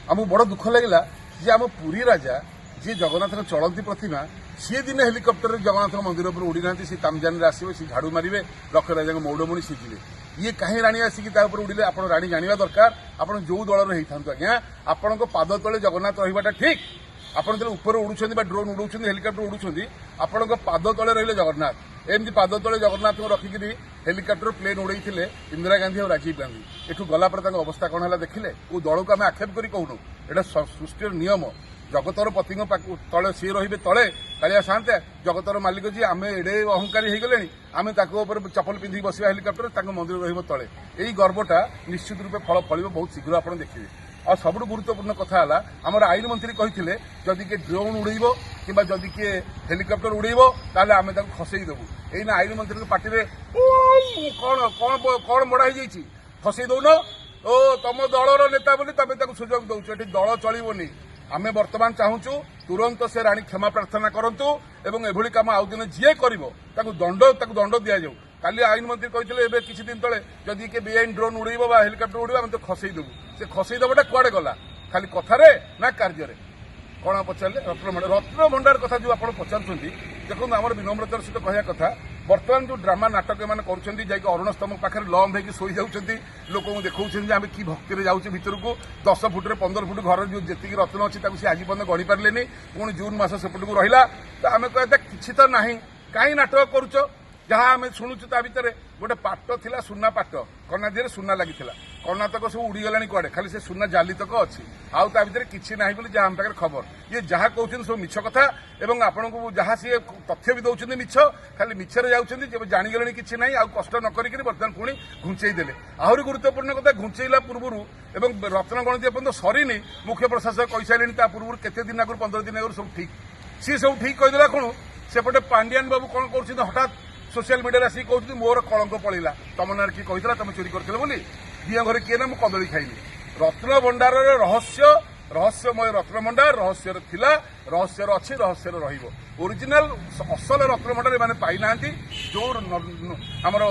आमको बड़ दुख लगे जे आम पुरी राजा जी जगन्नाथ चलती प्रतिमा सी दिन हेलिकप्टर जगन्नाथ मंदिर पर उड़ी ना सी तामजान आसवे सी झाड़ू मारे लक्ष राजा मौड़मणि सी जी ये कहीं राणी आसिक उड़े आप राणी जाना दरकार आप जो दलर होता आज्ञा आपण पाद तले जगन्नाथ रहा ठीक आपड़ जो ऊपर उड़ुं ड्रोन उड़ाऊँ हेलिकप्टर उड़ुं आपण पाद तले रही जगन्नाथ एमती पाद तले जगन्नाथ को रखिकी हेलिकप्टर प्लेन उड़े इंदिरा गांधी और राजीव गांधी एठू गलापर अवस्था कौन है देखिले को दल को आम आक्षेप कर कहूँ एटा सृष्टि नियम जगतर पति तले सी रे तले कालिया साते जगतर मालिक जी आम एडे अहंकारी हो गले आम चपल पिंधि बस हेलिकप्टर मंदिर रले यही गर्वटा निश्चित रूपे फल फल बहुत शीघ्र आप देखिए और सब गुरुत्वपूर्ण कथा है आम आईन मंत्री कहते जदि किए ड्रोन उड़ेब कि जदि किए हेलिकप्टर उड़ेब ताले आम खसई देवु यही आईन मंत्री पार्टी कौन कौन कौन मड़ा हो खसई दौन ओ तुम दलर नेता बोली तुम सुजोग दौच ये दल चलबनी आमे वर्तमान चाहूचु तुरंत से राणी क्षमा प्रार्थना करंतु एवं एभली काम आउ दिन जी कर दंड दि जाऊ काली आईन मंत्री कहते किसी दिन तले जदि के बेआईन ड्रोन उड़ेब हेलिकप्टर उड़ेब आम तो खसई देवु से खसई देवाटा कुआडे गला खाली कथारे ना कार्य कौन पचारे रत्न भंडार कथा जो आप पचार देखो आम विनम्रतार सहित कहया कथा बर्तमान जो ड्रामा नाटक एम कर अरुण स्तंभ पाखे लम्ब होकर शोई जाऊँगी लोक देखा आम कि भक्ति में जाऊँ भितर को 10 फुट्रे 15 फुट घर जो जी रत्न अच्छी से आज पर्यटन गढ़ी पारे पुणी जून मस सेपट को रहा तो आम कहते कि तो ना कहीं नाटक करुच जहाँ आम शुणुचु ता भितर गोटे पाट थिला सुना पाट कना दिहरे सुना लगी कना तक सब उड़ीगलानी कुआडे खाली से सुना जाली तक अच्छी आउ ता भितर किछि नाही बोली जहाँ आम पाखे खबर ये जहाँ कहते सब मिछ कथा एवं आपण को जहाँ सी तथ्य भी दौरान मिछ खाली मिछरे जाऊँच जब जाणीगले कि ना आउ कष्ट न करी बर्तमान पुणी घुंचई देले आहरी गुरुत्वपूर्ण कथा घुंचईला पूर्व एवं रत्न गणति पर्यटन सरीनी मुख्य प्रशासक कही सारे पूर्व केते दिन आगुरी 15 दिन आगुरी सब ठीक सी सब ठीक कहीदेला कौन सेपटे पांडियान बाबू कौन कर हठात सोशल मीडिया आसिक कहते मोर कलंक पड़ेगा तुम ना किए कही तुम चोरी करते बोली दिया घर किए ना मुझे कदली खाइली रत्न भंडार रहस्य रहस्यमय रत्न भंडार रहस्य थिला रहस्य अच्छी रहस्य ओरिजिनाल असल रत्न भंडार मैंने पाई ना जो आमर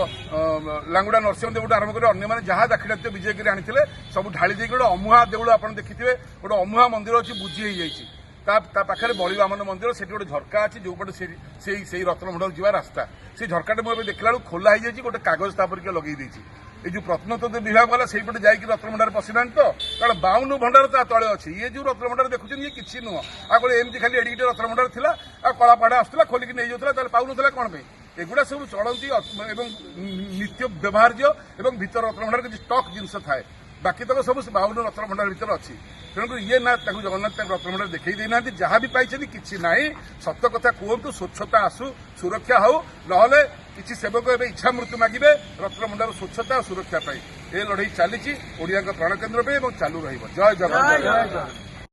लांगुड़ा नरसिंह देवठू आरंभ कर अन्य जहाँ दाखिलात्य विजय कर आनी सब ढाली देकी गोटे अमुहा देउल आप देखिए गोटे अमुहा मंदिर अच्छी बुझी हो जाइए पाखे बड़ी बामन मंदिर से गोटे झरका अच्छी जो पटे से रत्न भंडार जी रास्ता से झरकाटे मुझे देखला खोला हो जाए गोटे कागज तापर लगे ये जो प्रत्नतत्व विभाग वाला से जाकि रत्न भंडार पशिना तो कारण 52 भंडार ता तले अच्छी ये जो रत्न भंडार देखुन ये किसी नुह आगे एमती खाली एडिटे रत्न भंडार था कला पाड़ा आसला खोलिकी नहीं जाता पाऊन कौन पे एगुड़ा सब चलती नित्य व्यवहार्य और भीतर रत्न भंडार किसी स्टक जिनस थाए बाकी तक सब 52 रत्न भंडार भीतर अच्छी तेणुक ये ना जगन्नाथ रत्न भंडार देखई देना जहाँ भी पाई किसी ना सत्य कथा कहतु स्वच्छता आसू सुरक्षा हो ना किसी सेवक ए इच्छा मृत्यु मागे रत्न भंडार स्वच्छता और सुरक्षा पाई ए लड़ई चली ओडिया प्राण केन्द्र पे चालू रही जय जगन्नाथ।